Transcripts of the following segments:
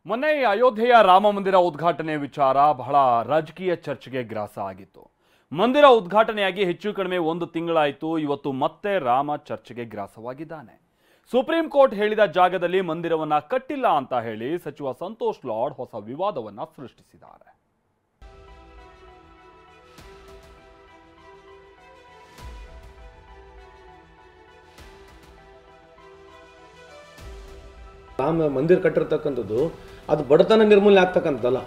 ಮೊನ್ನೆ ಅಯೋಧ್ಯೆಯ ರಾಮ ಮಂದಿರ ಉದ್ಘಾಟನೆ ವಿಚಾರ ಬಹಳ ರಾಜಕೀಯ ಚರ್ಚೆಗೆ ಗ್ರಾಸ ಆಗಿತ್ತು. ಮಂದಿರ ಉದ್ಘಾಟನೆಯಾಗಿ ಹೆಚ್ಚು ಕಡಿಮೆ 1 ತಿಂಗಳಾಯಿತು. ಇವತ್ತು ಮತ್ತೆ ರಾಮ ಚರ್ಚೆಗೆ ಗ್ರಾಸವಾಗಿದ್ದಾನೆ. ಸುಪ್ರೀಂ ಕೋರ್ಟ್ ಹೇಳಿದ ಜಾಗದಲ್ಲಿ ಮಂದಿರವನ್ನ ಕಟ್ಟಿಲ್ಲ ಅಂತ ಹೇಳಿ ಸಚಿವ ಸಂತೋಷ್ ಲಾಡ್ ಹೊಸ ವಿವಾದವನ್ನ ಸೃಷ್ಟಿಸಿದ್ದಾರೆ. ರಾಮ ಮಂದಿರ ಕಟ್ಟಿರ್ತಕ್ಕಂಥದ್ದು ಅದು ಬಡತನ ನಿರ್ಮೂಲನೆ ಆಗ್ತಕ್ಕಂಥದ್ದಲ್ಲ.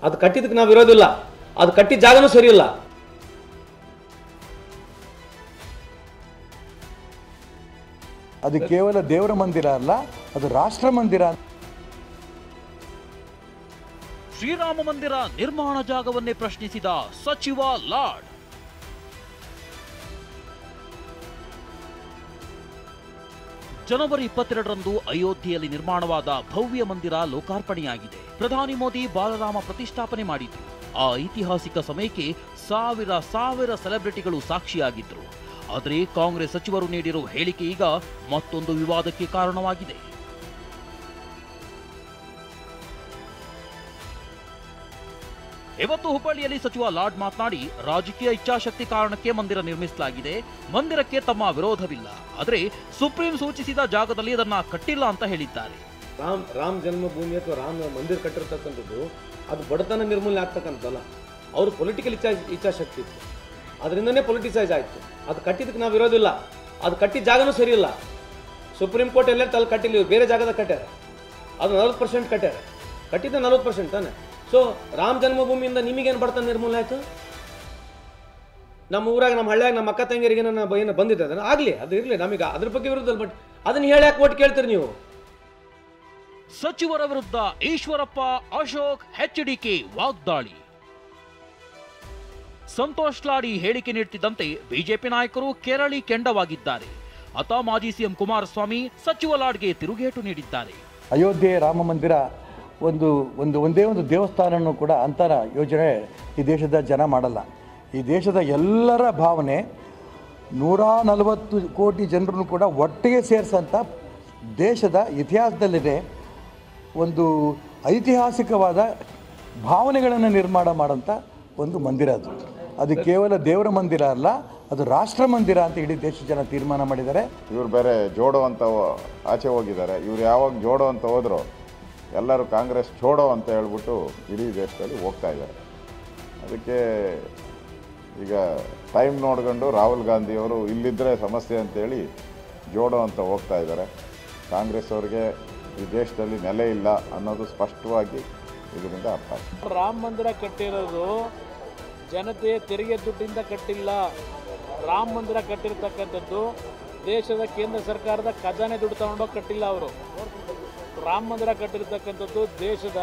ಅದು ಕಟ್ಟಿದಕ್ಕೆ ನಾವು ಇರೋದಿಲ್ಲ, ಅದು ಕಟ್ಟಿದ ಜಾಗನೂ ಸರಿ ಇಲ್ಲ. ಅದು ಕೇವಲ ದೇವರ ಮಂದಿರ ಅಲ್ಲ, ಅದು ರಾಷ್ಟ್ರ ಮಂದಿರ. ಶ್ರೀರಾಮ ಮಂದಿರ ನಿರ್ಮಾಣ ಜಾಗವನ್ನೇ ಪ್ರಶ್ನಿಸಿದ ಸಚಿವ ಲಾಡ್. ಜನವರಿ 22ರಂದು ಅಯೋಧ್ಯೆಯಲ್ಲಿ ನಿರ್ಮಾಣವಾದ ಭವ್ಯ ಮಂದಿರ ಲೋಕಾರ್ಪಣೆಯಾಗಿದೆ. ಪ್ರಧಾನಿ ಮೋದಿ ಬಾಲರಾಮ ಪ್ರತಿಷ್ಠಾಪನೆ ಮಾಡಿದ್ರು. ಆ ಐತಿಹಾಸಿಕ ಸಮಯಕ್ಕೆ ಸಾವಿರ ಸೆಲೆಬ್ರಿಟಿಗಳು ಸಾಕ್ಷಿಯಾಗಿದ್ರು. ಆದರೆ ಕಾಂಗ್ರೆಸ್ ಸಚಿವರು ನೀಡಿರುವ ಹೇಳಿಕೆ ಈಗ ಮತ್ತೊಂದು ವಿವಾದಕ್ಕೆ ಕಾರಣವಾಗಿದೆ. ಇವತ್ತು ಹುಬ್ಬಳ್ಳಿಯಲ್ಲಿ ಸಚಿವ ಲಾಡ್ ಮಾತನಾಡಿ, ರಾಜಕೀಯ ಇಚ್ಛಾಶಕ್ತಿ ಕಾರಣಕ್ಕೆ ಮಂದಿರ ನಿರ್ಮಿಸಲಾಗಿದೆ. ಮಂದಿರಕ್ಕೆ ತಮ್ಮ ವಿರೋಧವಿಲ್ಲ, ಆದರೆ ಸುಪ್ರೀಂ ಸೂಚಿಸಿದ ಜಾಗದಲ್ಲಿ ಅದನ್ನ ಕಟ್ಟಿಲ್ಲ ಅಂತ ಹೇಳಿದ್ದಾರೆ. ರಾಮ ಜನ್ಮಭೂಮಿ ಅಥವಾ ರಾಮ ಮಂದಿರ ಕಟ್ಟಿರ್ತಕ್ಕಂಥದ್ದು ಅದು ಬಡತನ ನಿರ್ಮೂಲನೆ ಆಗ್ತಕ್ಕಂಥದ್ದಲ್ಲ. ಅವರು ಪೊಲಿಟಿಕಲ್ ಇಚ್ಛಾಶಕ್ತಿ ಇತ್ತು, ಅದರಿಂದನೇ ಪೊಲಿಟಿಸೈಸ್ ಆಯಿತು. ಅದು ಕಟ್ಟಿದಕ್ಕೆ ನಾವು ಇರೋದಿಲ್ಲ, ಅದು ಕಟ್ಟಿದ ಜಾಗನೂ ಸರಿ ಇಲ್ಲ. ಸುಪ್ರೀಂ ಕೋರ್ಟ್ ಎಲ್ಲರೂ ತಲೆ ಕಟ್ಟಿಲ್ಲ, ಬೇರೆ ಜಾಗದಾಗ ಕಟ್ಟ್ಯಾರ. ಅದು 40% ಕಟ್ಟ್ಯಾರ, ಕಟ್ಟಿದ್ದ 40% ತಾನೆ. ಸೊ ರಾಮ ಜನ್ಮಭೂಮಿಯಿಂದ ನಿಮಗೇನು ಬಡತನ ನಿರ್ಮೂಲನೆ ಆಯಿತು? ನಮ್ಮ ಊರಾಗ, ನಮ್ಮ ಹಳ್ಳಿಯಾಗ, ನಮ್ಮ ಅಕ್ಕ ತಂಗಿಯರಿಗೆ ಏನು ಬಂದಿದೆ ಅದನ್ನು ಆಗಲಿ, ಅದು ಇರಲಿ, ನಮಗೆ ಅದ್ರ ಬಗ್ಗೆ ವಿರುದ್ಧ. ಬಟ್ ಅದನ್ನು ಹೇಳಿ ಯಾಕೆ ಒಟ್ಟು ಕೇಳ್ತೀರಿ ನೀವು? ಸಚಿವರ ವಿರುದ್ಧ ಈಶ್ವರಪ್ಪ, ಅಶೋಕ್, ಎಚ್ಡಿಕೆ ವಾಗ್ದಾಳಿ. ಸಂತೋಷ್ ಲಾಡ್ ಹೇಳಿಕೆ ನೀಡುತ್ತಿದ್ದಂತೆ ಬಿಜೆಪಿ ನಾಯಕರು ಕೆರಳಿ ಕೆಂಡವಾಗಿದ್ದಾರೆ. ಅತ ಮಾಜಿ ಸಿಎಂ ಕುಮಾರಸ್ವಾಮಿ ಸಚಿವ ಲಾಡ್ಗೆ ತಿರುಗೇಟು ನೀಡಿದ್ದಾರೆ. ಅಯೋಧ್ಯೆ ರಾಮ ಮಂದಿರ ಒಂದೇ ಒಂದು ದೇವಸ್ಥಾನನೂ ಕೂಡ ಅಂತರ ಯೋಜನೆ ಈ ದೇಶದ ಜನ ಮಾಡಲ್ಲ. ಈ ದೇಶದ ಎಲ್ಲರ ಭಾವನೆ 140 ಕೋಟಿ ಜನರನ್ನು ಕೂಡ ಒಟ್ಟಿಗೆ ಸೇರಿಸಂಥ ದೇಶದ ಇತಿಹಾಸದಲ್ಲಿದೆ ಒಂದು ಐತಿಹಾಸಿಕವಾದ ಭಾವನೆಗಳನ್ನು ನಿರ್ಮಾಣ ಮಾಡೋಂಥ ಒಂದು ಮಂದಿರ. ಅದು ಕೇವಲ ದೇವರ ಮಂದಿರ ಅಲ್ಲ, ಅದು ರಾಷ್ಟ್ರ ಮಂದಿರ ಅಂತ ಇಡೀ ದೇಶದ ಜನ ತೀರ್ಮಾನ ಮಾಡಿದ್ದಾರೆ. ಇವ್ರು ಬೇರೆ ಜೋಡೋ ಅಂತ ಆಚೆ ಹೋಗಿದ್ದಾರೆ. ಇವ್ರು ಯಾವಾಗ ಜೋಡೋ ಅಂತ ಹೋದ್ರು ಎಲ್ಲರೂ ಕಾಂಗ್ರೆಸ್ ಛೋಡೋ ಅಂತ ಹೇಳ್ಬಿಟ್ಟು ಇಡೀ ದೇಶದಲ್ಲಿ ಹೋಗ್ತಾ ಇದ್ದಾರೆ. ಅದಕ್ಕೆ ಈಗ ಟೈಮ್ ನೋಡ್ಕೊಂಡು ರಾಹುಲ್ ಗಾಂಧಿಯವರು ಇಲ್ಲಿದ್ದರೆ ಸಮಸ್ಯೆ ಅಂತೇಳಿ ಜೋಡೋ ಅಂತ ಹೋಗ್ತಾ ಇದ್ದಾರೆ. ಕಾಂಗ್ರೆಸ್ ಅವ್ರಿಗೆ ಈ ದೇಶದಲ್ಲಿ ನೆಲೆ ಇಲ್ಲ ಅನ್ನೋದು ಸ್ಪಷ್ಟವಾಗಿ ಇದರಿಂದ ಅರ್ಥ ಆಯ್ತು. ರಾಮ ಮಂದಿರ ಕಟ್ಟಿರೋದು ಜನತೆಯ ತೆರಿಗೆ ದುಡ್ಡಿಂದ ಕಟ್ಟಿಲ್ಲ. ರಾಮ ಮಂದಿರ ಕಟ್ಟಿರ್ತಕ್ಕಂಥದ್ದು ದೇಶದ ಕೇಂದ್ರ ಸರ್ಕಾರದ ಖಜಾನೆ ದುಡ್ಡು ತಗೊಂಡೋಗಿ ಕಟ್ಟಿಲ್ಲ. ಅವರು ರಾಮ ಮಂದಿರ ಕಟ್ಟಿರ್ತಕ್ಕಂಥದ್ದು ದೇಶದ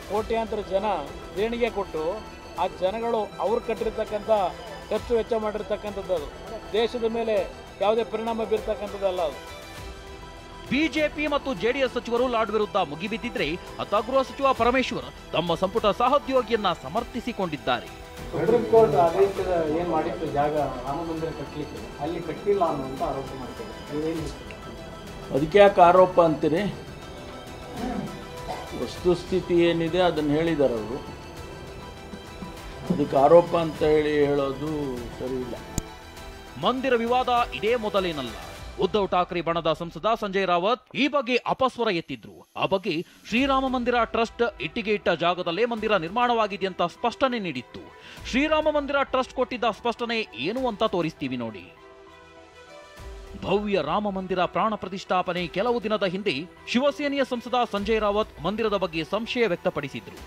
ಕೋಟ್ಯಾಂತರ ಜನ ದೇಣಿಗೆ ಕೊಟ್ಟು ಆ ಜನಗಳು ಅವ್ರು ಕಟ್ಟಿರ್ತಕ್ಕಂಥ ಖರ್ಚು ವೆಚ್ಚ ಮಾಡಿರ್ತಕ್ಕಂಥದ್ದು. ಅದು ದೇಶದ ಮೇಲೆ ಯಾವುದೇ ಪರಿಣಾಮ ಬೀರ್ತಕ್ಕಂಥದ್ದಲ್ಲ. ಅದು ಬಿಜೆಪಿ ಮತ್ತು ಜೆಡಿಎಸ್ ಸಚಿವರು ಲಾಡ್ ವಿರುದ್ಧ ಮುಗಿಬಿದ್ದಿದ್ರೆ, ಅತ ಗೃಹ ಸಚಿವ ಪರಮೇಶ್ವರ್ ತಮ್ಮ ಸಂಪುಟ ಸಹೋದ್ಯೋಗಿಯನ್ನ ಸಮರ್ಥಿಸಿಕೊಂಡಿದ್ದಾರೆ. ಸುಪ್ರೀಂ ಕೋರ್ಟ್ ಆದೇಶದ ಏನು ಮಾಡಿತ್ತು ಜಾಗ ರಾಮ ಮಂದಿರ ಕಟ್ಟಲಿಕ್ಕೆ, ಅಲ್ಲಿ ಕಟ್ಟಿಲ್ಲ ಅನ್ನುವಂಥ ಆರೋಪ ಮಾಡ್ತಾರೆ. ಅದಕ್ಕೆ ಯಾಕೆ ಆರೋಪ ಅಂತೀರಿ? ವಸ್ತುಸ್ಥಿತಿ ಏನಿದೆ ಅದನ್ನು ಹೇಳಿದ್ದಾರೆ ಅವರು. ಅದಕ್ಕೆ ಆರೋಪ ಅಂತ ಹೇಳೋದು ಸರಿ ಇಲ್ಲ. ಮಂದಿರ ವಿವಾದ ಇದೇ ಮೊದಲೇನಲ್ಲ. ಉದ್ಧವ್ ಠಾಕ್ರೆ ಬಣದ ಸಂಸದ ಸಂಜಯ್ ರಾವತ್ ಈ ಬಗ್ಗೆ ಅಪಸ್ವರ ಎತ್ತಿದ್ರು. ಆ ಬಗ್ಗೆ ಶ್ರೀರಾಮ ಮಂದಿರ ಟ್ರಸ್ಟ್ ಇಟ್ಟಿಗೆ ಇಟ್ಟ ಜಾಗದಲ್ಲೇ ಮಂದಿರ ನಿರ್ಮಾಣವಾಗಿದೆ ಅಂತ ಸ್ಪಷ್ಟನೆ ನೀಡಿತ್ತು. ಶ್ರೀರಾಮ ಮಂದಿರ ಟ್ರಸ್ಟ್ ಕೊಟ್ಟಿದ್ದ ಸ್ಪಷ್ಟನೆ ಏನು ಅಂತ ತೋರಿಸ್ತೀವಿ ನೋಡಿ. ಭವ್ಯ ರಾಮ ಮಂದಿರ ಪ್ರಾಣ ಪ್ರತಿಷ್ಠಾಪನೆ ಕೆಲವು ದಿನದ ಹಿಂದೆ ಶಿವಸೇನೆಯ ಸಂಸದ ಸಂಜಯ್ ರಾವತ್ ಮಂದಿರದ ಬಗ್ಗೆ ಸಂಶಯ ವ್ಯಕ್ತಪಡಿಸಿದ್ರು.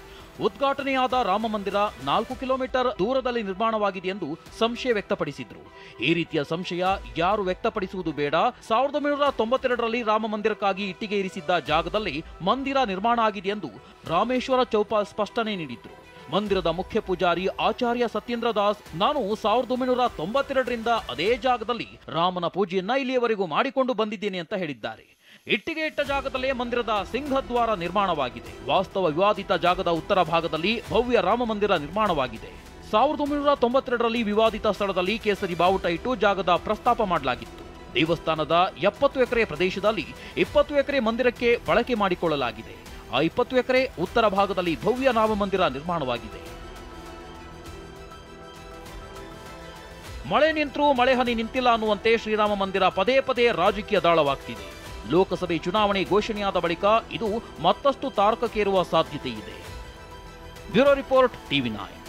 ಉದ್ಘಾಟನೆಯಾದ ರಾಮ ಮಂದಿರ 4 ಕಿಲೋಮೀಟರ್ ದೂರದಲ್ಲಿ ನಿರ್ಮಾಣವಾಗಿದೆ ಎಂದು ಸಂಶಯ ವ್ಯಕ್ತಪಡಿಸಿದ್ರು. ಈ ರೀತಿಯ ಸಂಶಯ ಯಾರು ವ್ಯಕ್ತಪಡಿಸುವುದು ಬೇಡ. 1992ರಲ್ಲಿ ರಾಮ ಮಂದಿರಕ್ಕಾಗಿ ಇಟ್ಟಿಗೆ ಇರಿಸಿದ್ದ ಜಾಗದಲ್ಲಿ ಮಂದಿರ ನಿರ್ಮಾಣ ಆಗಿದೆ ಎಂದು ರಾಮೇಶ್ವರ ಚೌಪಾಲ್ ಸ್ಪಷ್ಟನೆ ನೀಡಿದ್ರು. ಮಂದಿರದ ಮುಖ್ಯ ಪೂಜಾರಿ ಆಚಾರ್ಯ ಸತ್ಯೇಂದ್ರ ದಾಸ್, ನಾನು 1992ರಿಂದ ಅದೇ ಜಾಗದಲ್ಲಿ ರಾಮನ ಪೂಜೆಯನ್ನ ಇಲ್ಲಿಯವರೆಗೂ ಮಾಡಿಕೊಂಡು ಬಂದಿದ್ದೇನೆ ಅಂತ ಹೇಳಿದ್ದಾರೆ. ಇಟ್ಟಿಗೆ ಇಟ್ಟ ಜಾಗದಲ್ಲೇ ಮಂದಿರದ ಸಿಂಹದ್ವಾರ ನಿರ್ಮಾಣವಾಗಿದೆ. ವಾಸ್ತವ ವಿವಾದಿತ ಜಾಗದ ಉತ್ತರ ಭಾಗದಲ್ಲಿ ಭವ್ಯ ರಾಮ ಮಂದಿರ ನಿರ್ಮಾಣವಾಗಿದೆ. 1992ರಲ್ಲಿ ವಿವಾದಿತ ಸ್ಥಳದಲ್ಲಿ ಕೇಸರಿ ಬಾವುಟ ಇಟ್ಟು ಜಾಗದ ಪ್ರಸ್ತಾಪ ಮಾಡಲಾಗಿತ್ತು. ದೇವಸ್ಥಾನದ 70 ಎಕರೆ ಪ್ರದೇಶದಲ್ಲಿ 20 ಎಕರೆ ಮಂದಿರಕ್ಕೆ ಬಳಕೆ ಮಾಡಿಕೊಳ್ಳಲಾಗಿದೆ. ಆ 20 ಎಕರೆ ಉತ್ತರ ಭಾಗದಲ್ಲಿ ಭವ್ಯ ರಾಮ ಮಂದಿರ ನಿರ್ಮಾಣವಾಗಿದೆ. ಮಳೆ ನಿಂತರೂ ಮಳೆ ಹನಿ ನಿಂತಿಲ್ಲ ಅನ್ನುವಂತೆ ಶ್ರೀರಾಮ ಮಂದಿರ ಪದೇ ಪದೇ ರಾಜಕೀಯ ದಾಳವಾಗ್ತಿದೆ. ಲೋಕಸಭೆ ಚುನಾವಣೆ ಘೋಷಣೆಯಾದ ಬಳಿಕ ಇದು ಮತ್ತಷ್ಟು ತಾರಕಕ್ಕೇರುವ ಸಾಧ್ಯತೆ ಇದೆ. Bureau report, TV9.